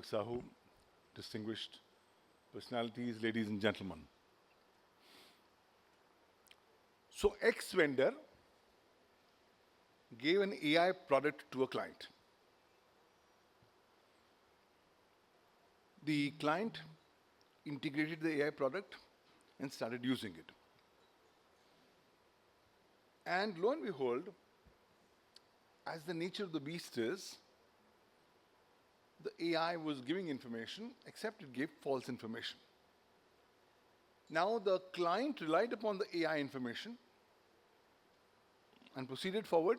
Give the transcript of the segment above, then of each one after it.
Deepak Sahu, distinguished personalities, ladies and gentlemen. So, ex-vendor gave an AI product to a client. The client integrated the AI product and started using it. And lo and behold, as the nature of the beast is, the AI was giving information, except it gave false information. Now the client relied upon the AI information and proceeded forward.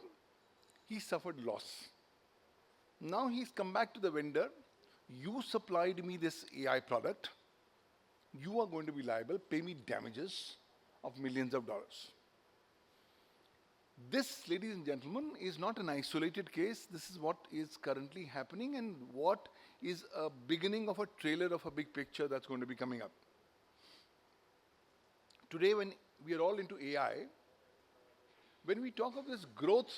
He suffered loss. Now he's come back to the vendor. You supplied me this AI product. You are going to be liable, pay me damages of millions of dollars. This, ladies and gentlemen, is not an isolated case. This is what is currently happening and what is a beginning of a trailer of a big picture that's going to be coming up. Today, when we are all into AI, when we talk of this growth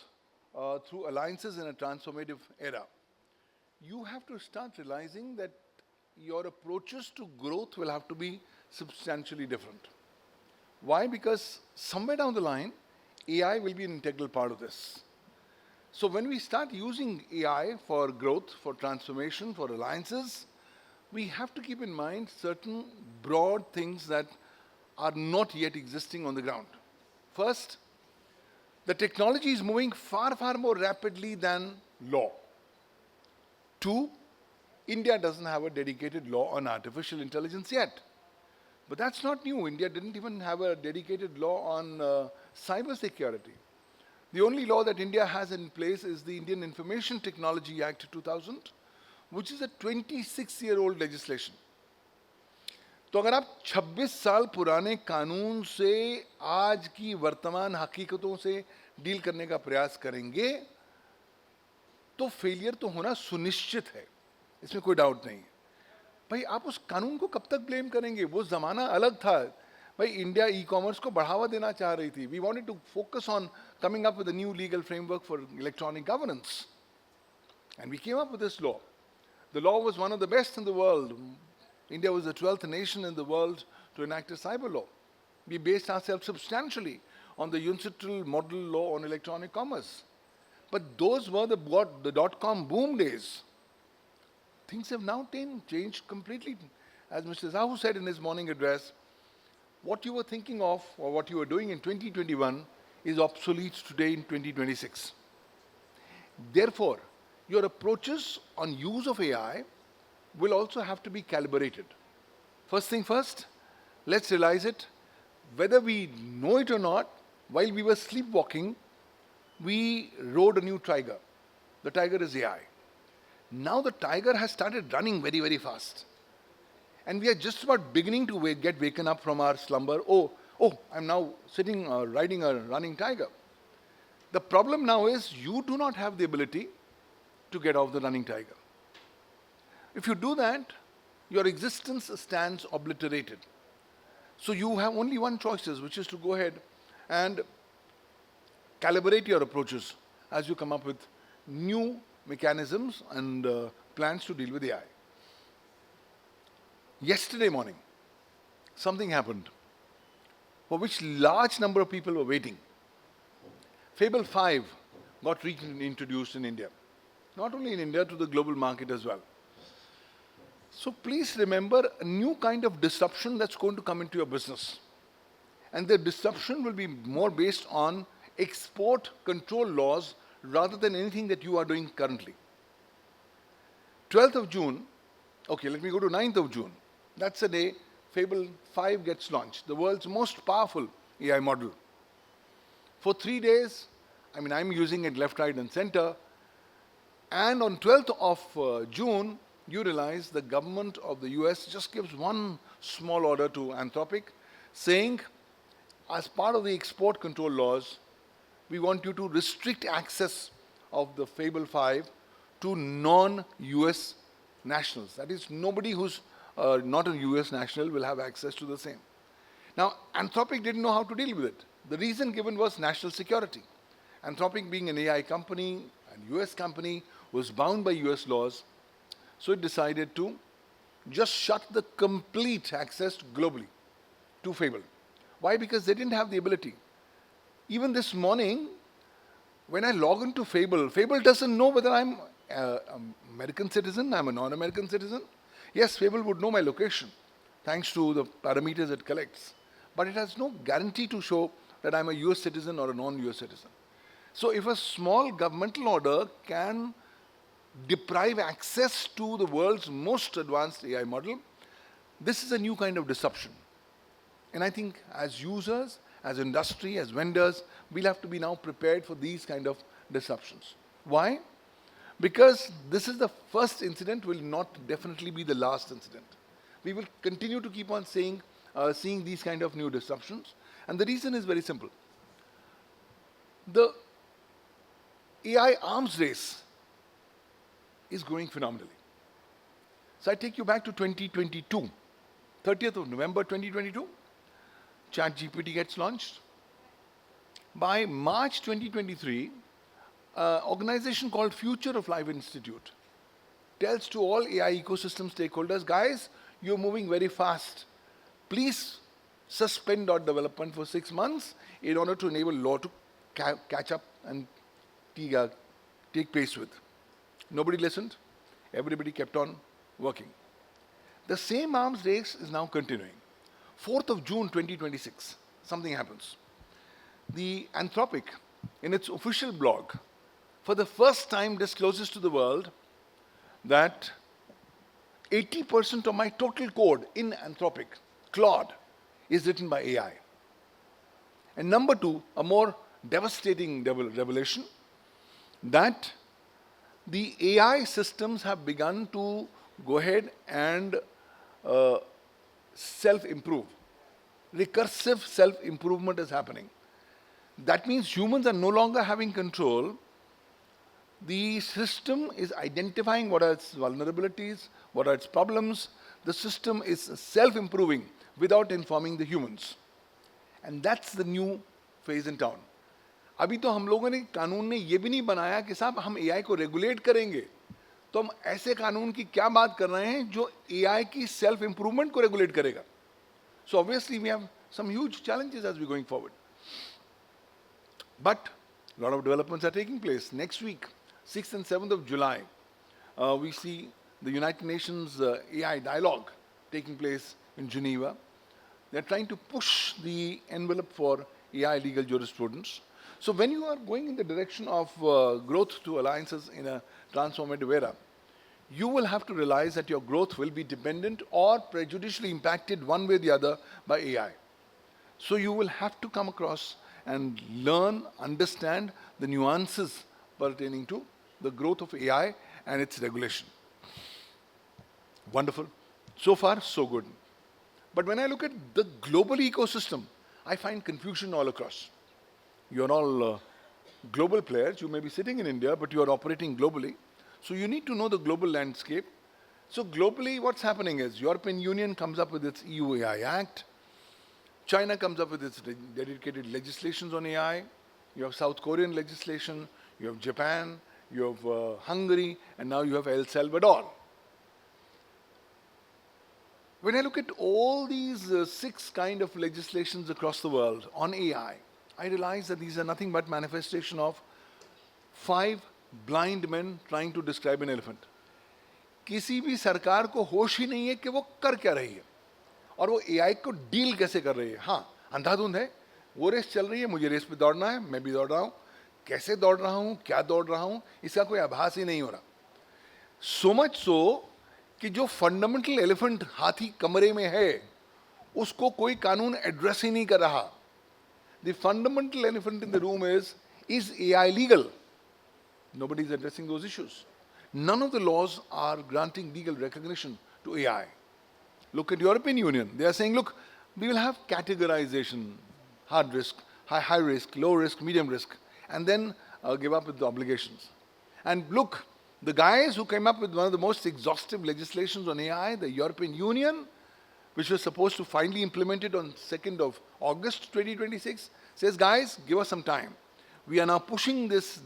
through alliances in a transformative era, you have to start realizing that your approaches to growth will have to be substantially different. Why? Because somewhere down the line, AI will be an integral part of this. So when we start using AI for growth, for transformation, for alliances, we have to keep in mind certain broad things that are not yet existing on the ground. First, the technology is moving far, far more rapidly than law. Two, India doesn't have a dedicated law on artificial intelligence yet. But that's not new. India didn't even have a dedicated law on cyber security. The only law that India has in place is the Indian Information Technology Act 2000, which is a 26-year-old legislation. तो अगर आप 26 साल पुराने कानून से आज की वर्तमान हकीकतों से डील करने का प्रयास करेंगे, तो फेलियर तो होना सुनिश्चित है, इसमें कोई डाउट नहीं है. भाई आप उस कानून को कब तक ब्लेम करेंगे? वो जमाना अलग था. भाई इंडिया ई-कॉमर्स को बढ़ावा देना चाह रही थी. We wanted to focus on coming up with a new legal framework for electronic governance. And we came up with this law. The law was one of the best in the world. India was the 12th nation in the world to enact a cyber law. We based ourselves substantially on the UNCITRAL model law on electronic commerce. But those were the dot-com boom days. Things have now changed completely. As Mr. Sahu said in his morning address, what you were thinking of or what you were doing in 2021 is obsolete today in 2026. Therefore, your approaches on use of AI will also have to be calibrated. First thing first, let's realize it. Whether we know it or not, while we were sleepwalking, we rode a new tiger. The tiger is AI. Now the tiger has started running very, very fast. And we are just about beginning to get waken up from our slumber. Oh, I'm now sitting, riding a running tiger. The problem now is you do not have the ability to get off the running tiger. If you do that, your existence stands obliterated. So you have only one choice, which is to go ahead and calibrate your approaches as you come up with new mechanisms and plans to deal with AI. Yesterday morning, something happened for which large number of people were waiting. Fable 5 got reintroduced in India. Not only in India, to the global market as well. So please remember a new kind of disruption that's going to come into your business. And the disruption will be more based on export control laws rather than anything that you are doing currently. 12th of June, okay, let me go to 9th of June. That's the day Fable 5 gets launched, the world's most powerful AI model. For 3 days, I'm using it left, right, and center. And on 12th of June, you realize the government of the US just gives one small order to Anthropic saying, as part of the export control laws, we want you to restrict access of the Fable 5 to non-US nationals. That is, nobody who's not a US national will have access to the same. Now, Anthropic didn't know how to deal with it. The reason given was national security. Anthropic being an AI company, and US company, was bound by US laws. So it decided to just shut the complete access globally to Fable. Why? Because they didn't have the ability. Even this morning, when I log into Fable, Fable doesn't know whether I'm an American citizen, I'm a non-American citizen. Yes, Fable would know my location, thanks to the parameters it collects. But it has no guarantee to show that I'm a US citizen or a non-US citizen. So if a small governmental order can deprive access to the world's most advanced AI model, this is a new kind of disruption. And I think as users, as industry, as vendors, we'll have to be now prepared for these kind of disruptions. Why? Because this is the first incident, will not definitely be the last incident. We will continue to keep on seeing these kind of new disruptions. And the reason is very simple. The AI arms race is growing phenomenally. So I take you back to 2022, 30th of November 2022, ChatGPT gets launched. By March 2023, an organization called Future of Life Institute tells to all AI ecosystem stakeholders, guys, you're moving very fast. Please suspend our development for 6 months in order to enable law to catch up and take pace with. Nobody listened. Everybody kept on working. The same arms race is now continuing. 4th of June 2026, something happens. The Anthropic, in its official blog, for the first time discloses to the world that 80% of my total code in Anthropic, Claude, is written by AI. And number two, a more devastating revelation, that the AI systems have begun to go ahead and self-improve. Recursive self-improvement is happening. That means humans are no longer having control. The system is identifying what are its vulnerabilities, what are its problems. The system is self-improving without informing the humans. And that's the new phase in town. अभी तो हम लोगों ने कानून ने ये भी नहीं बनाया कि साहब हम एआई को रेगुलेट करेंगे, तो हम ऐसे कानून की क्या बात कर रहे हैं जो एआई की सेल्फ इंप्रूवमेंट को रेगुलेट करेगा. So obviously we have some huge challenges as we're going forward. But a lot of developments are taking place. Next week, 6th and 7th of July, we see the United Nations AI dialogue taking place in Geneva. They're trying to push the envelope for AI legal jurisprudence. So when you are going in the direction of growth through alliances in a transformative era, you will have to realize that your growth will be dependent or prejudicially impacted one way or the other by AI. So you will have to come across and learn, understand the nuances pertaining to the growth of AI and its regulation. Wonderful. So far, so good. But when I look at the global ecosystem, I find confusion all across. You're all global players. You may be sitting in India, but you are operating globally. So you need to know the global landscape. So globally, what's happening is European Union comes up with its EU AI Act. China comes up with its dedicated legislations on AI. You have South Korean legislation. You have Japan. You have Hungary. And now you have El Salvador. When I look at all these 6 kind of legislations across the world on AI, I realize that these are nothing but manifestation of 5 blind men trying to describe an elephant. किसी भी सरकार को होश ही नहीं है कि वो कर क्या रही है और वो एआई को डील कैसे कर रही है. हाँ, अंधाधुंध है, वो रेस चल रही है, मुझे रेस पे दौड़ना है, मैं भी दौड़ रहा हूँ, कैसे दौड़ रहा हूँ, क्या दौड़ रहा हूँ, इसका कोई आभास ही नहीं हो रहा. So much so कि जो फंडामेंटल एलिफेंट हाथी कमरे में है उसको कोई कानून एड्रेस ही नहीं कर रहा. The fundamental elephant in the room is AI legal? Nobody is addressing those issues. None of the laws are granting legal recognition to AI. Look at European Union. They are saying, look, we will have categorization, hard risk, high risk, low risk, medium risk, and then give up with the obligations. And look, the guys who came up with one of the most exhaustive legislations on AI, the European Union, which was supposed to finally implement it on 2nd of August 2026, says, guys, give us some time. We are now pushing this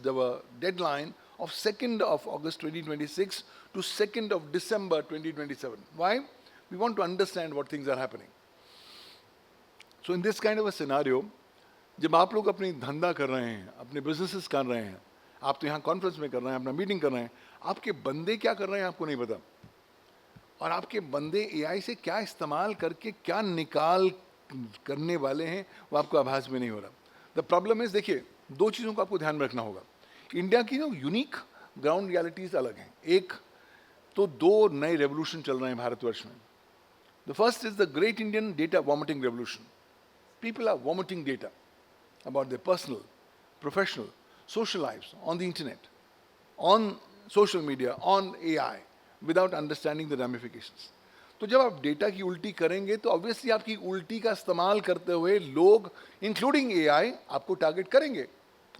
deadline of 2nd of August 2026 to 2nd of December 2027. Why? We want to understand what things are happening. So in this kind of a scenario, जब आप लोग अपनी धंधा कर रहे हैं, अपने businesses कर रहे हैं, आप तो यहाँ कॉन्फ्रेंस में कर रहे हैं, अपना मीटिंग कर रहे हैं, आपके बंदे क्या कर रहे हैं आपको नहीं पता, और आपके बंदे एआई से क्या इस्तेमाल करके क्या निकाल करने वाले हैं वो आपको आभास में नहीं हो रहा. द प्रॉब्लम इज, देखिए दो चीज़ों को आपको ध्यान में रखना होगा. इंडिया की जो यूनिक ग्राउंड रियलिटीज़ अलग हैं. एक तो दो नए रेवोल्यूशन चल रहे हैं भारतवर्ष में. The first is the great Indian data vomiting revolution. People are vomiting data about their personal, professional, social lives on the internet, on social media, on AI, without understanding the ramifications. तो जब आप data की उल्टी करेंगे तो obviously आपकी उल्टी का इस्तेमाल करते हुए लोग इंक्लूडिंग एआई आपको टारगेट करेंगे,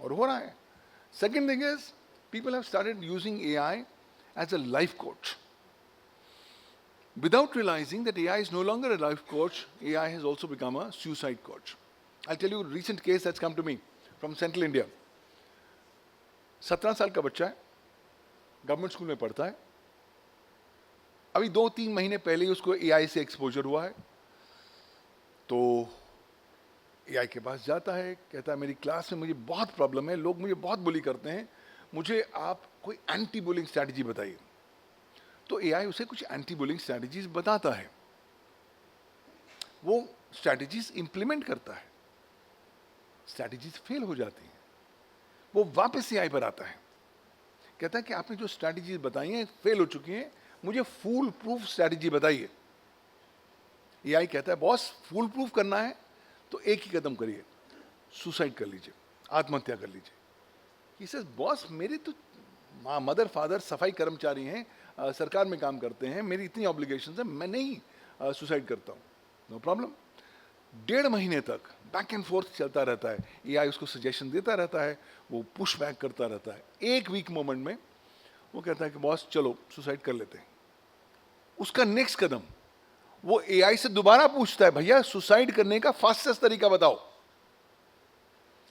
और हो रहा है. Second thing is, people have started using AI as a life coach. Without realizing that AI is no longer a life coach, AI has also become a suicide coach. I'll tell you a recent case that's come to me from Central India. 17 साल का बच्चा है, government school में पढ़ता है. अभी 2-3 महीने पहले ही उसको AI से एक्सपोजर हुआ है. तो AI के पास जाता है, कहता है मेरी क्लास में मुझे बहुत प्रॉब्लम है, लोग मुझे बहुत बुली करते हैं, मुझे आप कोई एंटी बुलिंग स्ट्रैटेजी बताइए. तो एआई उसे कुछ एंटी बुलिंग स्ट्रैटेजीज बताता है, वो स्ट्रैटेजीज इंप्लीमेंट करता है, स्ट्रैटेजीज फेल हो जाती हैं, वो वापस एआई पर आता है, कहता है कि आपने जो स्ट्रैटेजीज बताई हैं फेल हो चुकी हैं, मुझे फूल प्रूफ स्ट्रैटेजी बताइए. एआई कहता है बॉस फूल प्रूफ करना है तो एक ही कदम करिए, सुसाइड कर लीजिए, आत्महत्या कर लीजिए. ही सेज बॉस मेरे तो मदर फादर सफाई कर्मचारी हैं, सरकार में काम करते हैं, मेरी इतनी ऑब्लिगेशंस हैं, मैं नहीं सुसाइड करता हूँ. No problem. 1.5 महीने तक बैक एंड फोर्थ चलता रहता है, एआई उसको सजेशन देता रहता है, वो पुश बैक करता रहता है. एक वीक मोमेंट में वो कहता है कि बॉस चलो सुसाइड कर लेते हैं. उसका नेक्स्ट कदम, वो एआई से दोबारा पूछता है भैया सुसाइड करने का फास्टेस्ट तरीका बताओ.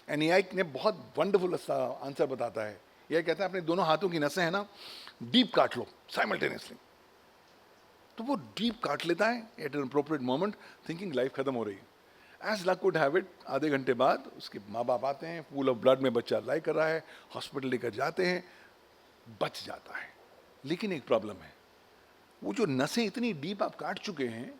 एंड एआई ने बहुत वंडरफुल आंसर बताता है. यह कहता है अपने दोनों हाथों की नसें हैं ना, डीप काट लो साइमल्टेनियसली. तो वो डीप काट लेता है at an inappropriate moment, thinking life खत्म हो रही है. As luck would have it, आधे घंटे बाद उसके माँ बाप आते हैं, पूल ऑफ ब्लड में बच्चा लाई कर रहा है, हॉस्पिटल लेकर जाते हैं, बच जाता है. लेकिन एक प्रॉब्लम है, वो जो नसें इतनी डीप आप काट चुके हैं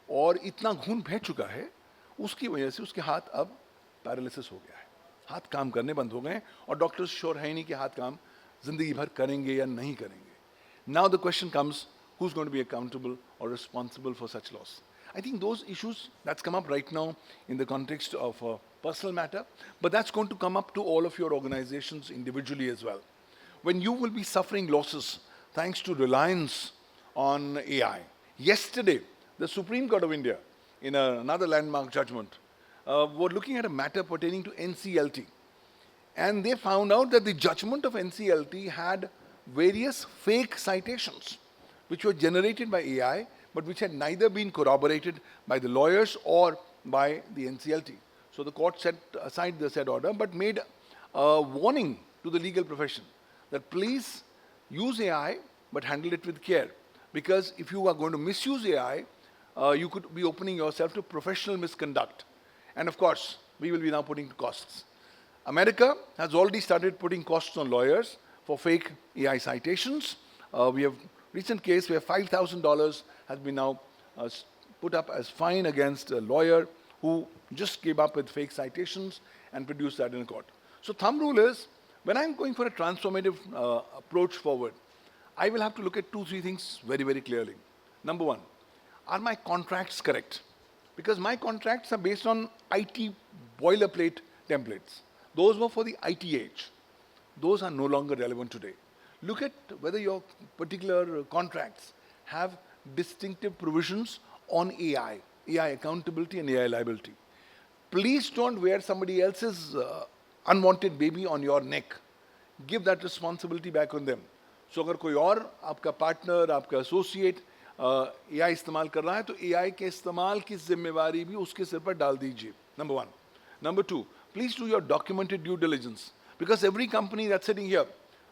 और इतना खून बह चुका है, उसकी वजह से उसके हाथ अब पैरालिसिस हो गया है, हाथ काम करने बंद हो गए, और डॉक्टर्स श्योर है नहीं कि हाथ काम जिंदगी भर करेंगे या नहीं करेंगे. Now the question comes, who's going to be accountable or responsible for such loss? I think those issues that's come up right now in the context of a personal matter, but that's going to come up to all of your organizations individually as well. When you will be suffering losses thanks to reliance on AI. Yesterday, the Supreme Court of India, in another landmark judgment, were looking at a matter pertaining to NCLT. And they found out that the judgment of NCLT had various fake citations which were generated by AI, but which had neither been corroborated by the lawyers or by the NCLT. So the court set aside the said order, but made a warning to the legal profession that please use AI, but handle it with care. Because if you are going to misuse AI, you could be opening yourself to professional misconduct. And of course, we will be now putting costs. America has already started putting costs on lawyers for fake AI citations. We have recent case where $5,000 has been now put up as fine against a lawyer who just came up with fake citations and produced that in court. So thumb rule is, when I'm going for a transformative approach forward, I will have to look at 2-3 things very, very clearly. Number one, are my contracts correct? Because my contracts are based on IT boilerplate templates. Those were for the IT age. Those are no longer relevant today. Look at whether your particular contracts have distinctive provisions on AI accountability and AI liability. Please don't wear somebody else's unwanted baby on your neck. Give that responsibility back on them. So अगर कोई और आपका partner, आपका associate AI इस्तेमाल कर रहा है, तो AI के इस्तेमाल की जिम्मेवारी भी उसके सिर पर डाल दीजिए. Number one. Number two, please do your documented due diligence. Because every company that's sitting here,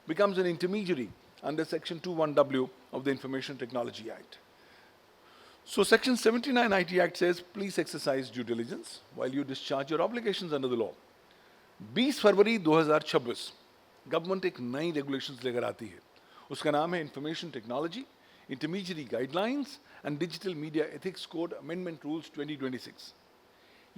becomes an intermediary under Section 21W of the Information Technology Act. So Section 79 IT Act says, please exercise due diligence while you discharge your obligations under the law. 20 February 2026 government एक नई regulations लेकर आती है. उसका नाम है information technology intermediate guidelines and digital media ethics code amendment rules 2026.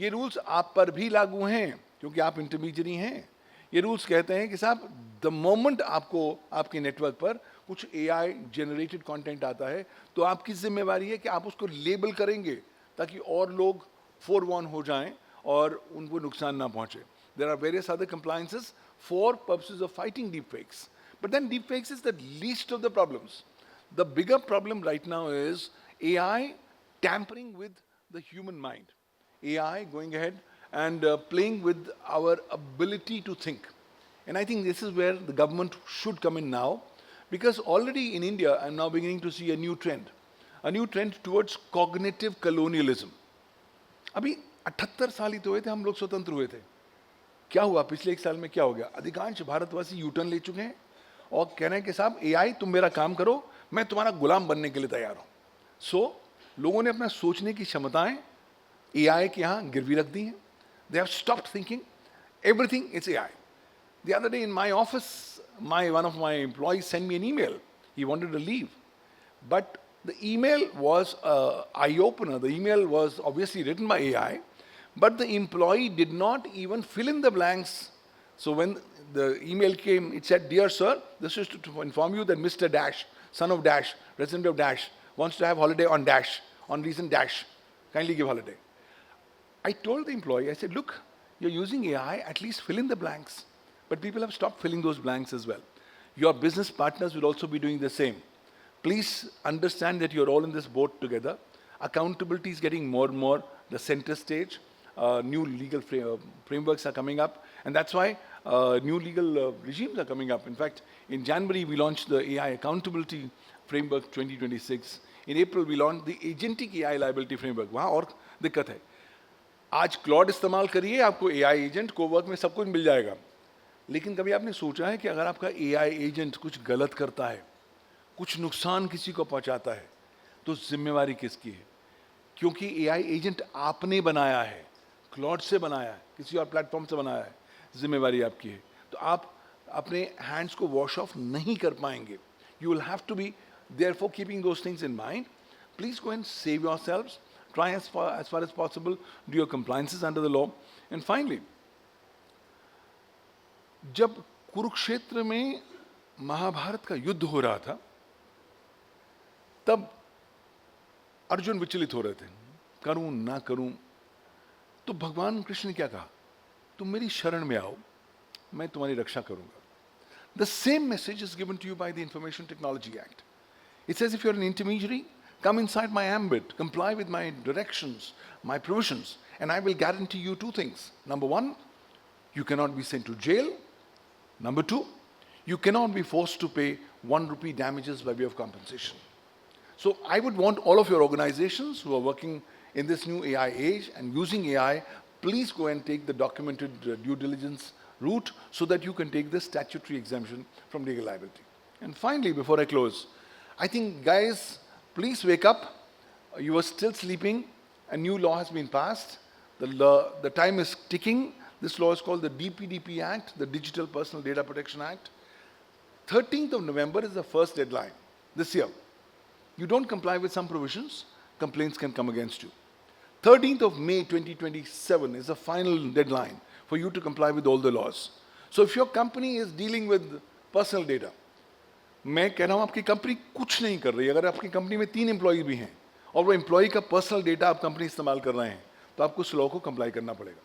ये rules आप पर भी लागू हैं क्योंकि आप इंटरमीडिएरी हैं. ये रूल्स कहते हैं कि साहब द मोमेंट आपको आपके नेटवर्क पर कुछ एआई जनरेटेड कंटेंट आता है तो आपकी जिम्मेवारी है कि आप उसको लेबल करेंगे ताकि और लोग फोरवॉर्न हो जाएं और उनको नुकसान ना पहुंचे. There are various other compliances for purposes of fighting deepfakes. But then deepfakes is the least of the problems. The bigger problem right now is AI tampering with the human mind. AI going ahead and playing with our ability to think. And I think this is where the government should come in now, because already in India, I'm now beginning to see a new trend towards cognitive colonialism. अभी 78 साल ही तो हुए थे हम लोग स्वतंत्र हुए थे. क्या हुआ पिछले 1 साल में? क्या हो गया? अधिकांश भारतवासी यूटर्न ले चुके हैं और कह रहे हैं कि साहब एआई तुम मेरा काम करो, मैं तुम्हारा गुलाम बनने के लिए तैयार हूं. सो लोगों ने अपना सोचने की क्षमताएं एआई के यहां गिरवी रख दी हैं. They have stopped thinking, everything is AI. The other day in my office, one of my employees sent me an email. He wanted to leave, but the email was an eye-opener. The email was obviously written by AI, but the employee did not even fill in the blanks. So when the email came, it said, "Dear sir, this is to inform you that Mr. Dash, son of Dash, resident of Dash, wants to have holiday on Dash, on reason Dash. Kindly give holiday." I told the employee, I said, "Look, you're using AI, at least fill in the blanks." But people have stopped filling those blanks as well. Your business partners will also be doing the same. Please understand that you're all in this boat together. Accountability is getting more and more the center stage. New legal frameworks are coming up, and that's why new legal regimes are coming up. In fact, in January we launched the AI Accountability Framework 2026. In April we launched the Agentic AI Liability Framework. वहाँ और दिक्कत है. आज Claude इस्तेमाल करिए, आपको AI agent Cowork में सब कुछ मिल जाएगा. लेकिन कभी आपने सोचा है कि अगर आपका AI एजेंट कुछ गलत करता है, कुछ नुकसान किसी को पहुंचाता है, तो जिम्मेवारी किसकी है? क्योंकि AI एजेंट आपने बनाया है, क्लॉड से बनाया है, किसी और प्लेटफॉर्म से बनाया है, जिम्मेवारी आपकी है. तो आप अपने हैंड्स को वॉश ऑफ नहीं कर पाएंगे. You will have to be therefore keeping those things in mind. Please go and save yourselves. Try as far as possible, do your compliances under the law. And finally, जब कुरुक्षेत्र में महाभारत का युद्ध हो रहा था, तब अर्जुन विचलित हो रहे थे, करूं ना करूं. तो भगवान कृष्ण ने क्या कहा? तुम मेरी शरण में आओ, मैं तुम्हारी रक्षा करूंगा. The same message is given to you by the Information Technology Act. It says if you're an intermediary, come inside my ambit, comply with my directions, my provisions, and I will guarantee you 2 things. Number 1, you cannot be sent to jail. Number 2, you cannot be forced to pay 1 rupee damages by way of compensation. So I would want all of your organizations who are working in this new AI age and using AI, please go and take the documented due diligence route so that you can take the statutory exemption from legal liability. And finally, before I close, I think, guys, please wake up. You are still sleeping. A new law has been passed. The time is ticking. This law is called the DPDP Act, the Digital Personal Data Protection Act. 13th of November is the first deadline this year. You don't comply with some provisions, complaints can come against you. 13th of May 2027 is the final deadline for you to comply with all the laws. So if your company is dealing with personal data, मैं कह रहा हूँ आपकी company कुछ नहीं कर रही. अगर आपकी कंपनी में 3 एम्प्लॉय भी हैं और वो एम्प्लॉय का पर्सनल डेटा आप कंपनी इस्तेमाल कर रहे हैं, तो आपको उस लॉ को कंप्लाई करना पड़ेगा.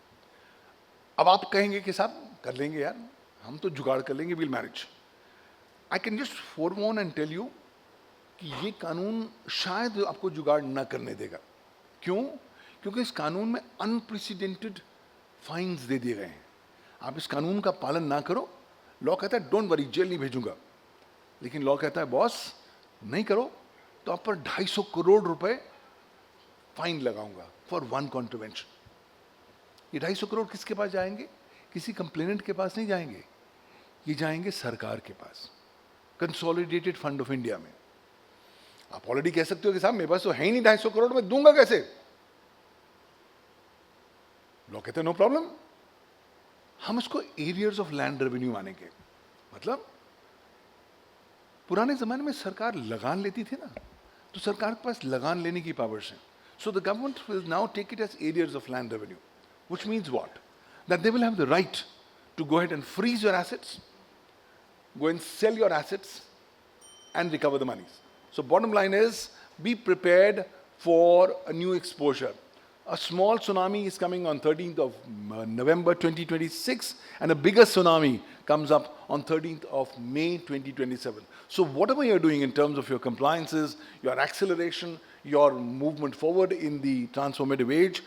अब आप कहेंगे कि साहब कर लेंगे यार, हम तो जुगाड़ कर लेंगे, will manage. I can just forewarn and tell you कि ये कानून शायद आपको जुगाड़ ना करने देगा. क्यों? क्योंकि इस कानून में अनप्रेसिडेंटेड फाइन्स दे दिए गए हैं. आप इस कानून का पालन ना करो, लॉ कहता है डोंट वरी, जेल नहीं भेजूंगा. लेकिन लॉ कहता है बॉस नहीं करो तो आप पर 250 करोड़ रुपए फाइन लगाऊंगा फॉर 1 कॉन्ट्रवेंशन. ये 250 करोड़ किसके पास जाएंगे? किसी कंप्लेनेंट के पास नहीं जाएंगे. ये जाएंगे सरकार के पास, कंसोलिडेटेड फंड ऑफ इंडिया में। आप ऑलरेडी कह सकते हो कि साहब मेरे पास तो है ही नहीं 250 करोड़, मैं दूंगा कैसे? लोग कहते हैं नो प्रॉब्लम, हम इसको एरियर्स ऑफ लैंड रेवेन्यू मानेंगे। मतलब पुराने जमाने में सरकार लगान लेती थी ना, तो सरकार के पास लगान लेने की पावर्स हैं। So the government will now take it as arrears of land revenue, which means what? That they will have the right to go ahead and freeze your assets, go and sell your assets and recover the monies. So bottom line is, be prepared for a new exposure. A small tsunami is coming on 13th of November 2026, and a bigger tsunami comes up on 13th of May 2027. So whatever you're doing in terms of your compliances, your acceleration, your movement forward in the transformative age,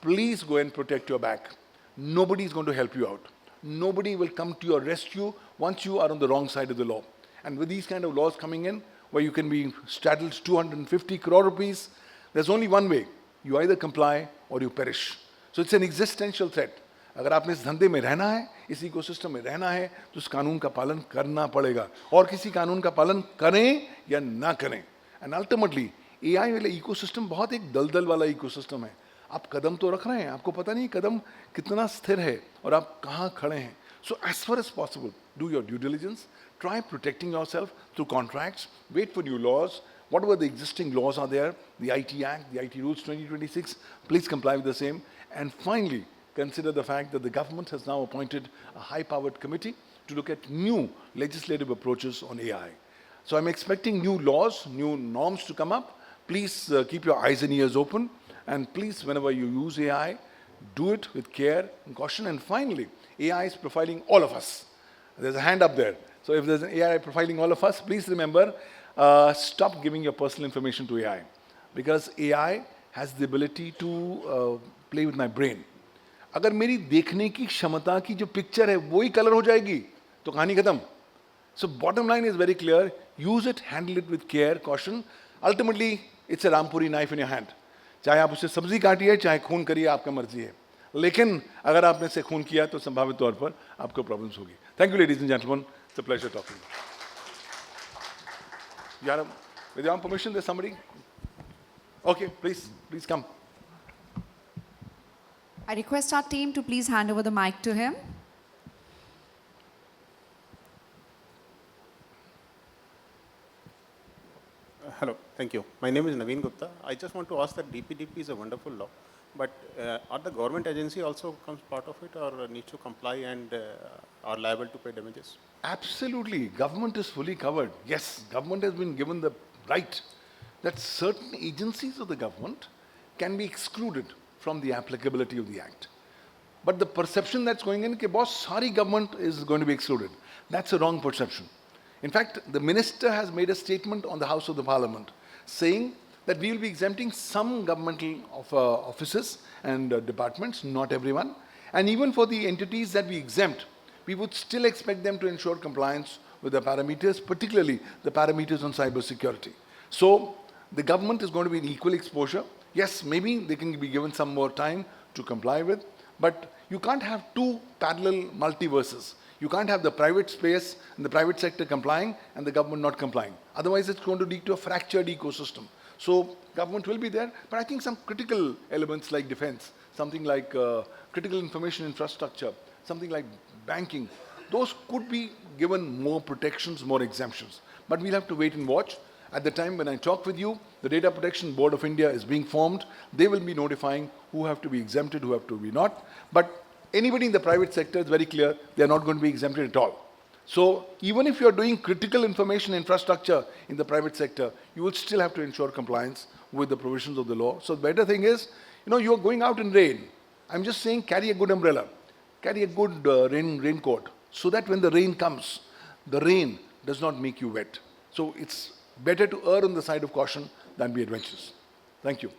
please go and protect your back. Nobody is going to help you out. Nobody will come to your rescue once you are on the wrong side of the law. And with these kind of laws coming in, where you can be straddled 250 crore rupees, there's only one way. You either comply or you perish. So it's an existential threat. अगर आपने इस धंधे में रहना है, इस ecosystem में रहना है, तो उस कानून का पालन करना पड़ेगा, और किसी कानून का पालन करें या ना करें। And ultimately, AI वाला इकोसिस्टम बहुत एक दलदल वाला इकोसिस्टम है। आप कदम तो रख रहे हैं, आपको पता नहीं कदम कितना स्थिर है और आप कहाँ खड़े हैं। So as far as possible, do your due diligence, try protecting yourself through contracts, wait for new laws, whatever the existing laws are there, the IT Act, the IT Rules 2026, please comply with the same. And finally, consider the fact that the government has now appointed a high-powered committee to look at new legislative approaches on AI. So I'm expecting new laws, new norms to come up. Please keep your eyes and ears open. And please, whenever you use AI, do it with care and caution. And finally, AI is profiling all of us. There's a hand up there. So if there's an AI profiling all of us, please remember, stop giving your personal information to AI. Because AI has the ability to play with my brain. अगर मेरी देखने की क्षमता की जो picture है वही colour हो जाएगी तो कहानी खत्म. So bottom line is very clear. Use it, handle it with care, caution. Ultimately, it's a rampuri knife in your hand. चाहे आप उससे सब्जी काटिए, चाहे खून करिए, आपका मर्जी है. लेकिन अगर आपने से खून किया तो संभावित तौर पर आपको प्रॉब्लम्स होगी. Thank you, ladies and gentlemen. It's a pleasure talking. Yaram, with your permission, there's somebody. Okay, please come. I request our team to please hand over the mic to him. Hello, thank you. My name is Naveen Gupta. I just want to ask that DPDP is a wonderful law, but are the government agency also becomes part of it, or needs to comply and are liable to pay damages? Absolutely. Government is fully covered. Yes, government has been given the right that certain agencies of the government can be excluded from the applicability of the act. But the perception that's going in that boss, sari government is going to be excluded. That's a wrong perception. In fact, the minister has made a statement on the House of the Parliament saying that we will be exempting some governmental offices and departments, not everyone. And even for the entities that we exempt, we would still expect them to ensure compliance with the parameters, particularly the parameters on cyber security. So the government is going to be in equal exposure. Yes, maybe they can be given some more time to comply with, but you can't have two parallel multiverses. You can't have the private space and the private sector complying and the government not complying. Otherwise, it's going to lead to a fractured ecosystem. So government will be there, but I think some critical elements like defense, something like critical information infrastructure, something like banking, those could be given more protections, more exemptions. But we'll have to wait and watch. At the time when I talk with you, the Data Protection Board of India is being formed. They will be notifying who have to be exempted, who have to be not. But anybody in the private sector is very clear, they are not going to be exempted at all. So even if you are doing critical information infrastructure in the private sector, you will still have to ensure compliance with the provisions of the law. So the better thing is, you are going out in rain. I'm just saying carry a good umbrella, carry a good raincoat, so that when the rain comes, the rain does not make you wet. So it's better to err on the side of caution than be adventurous. Thank you.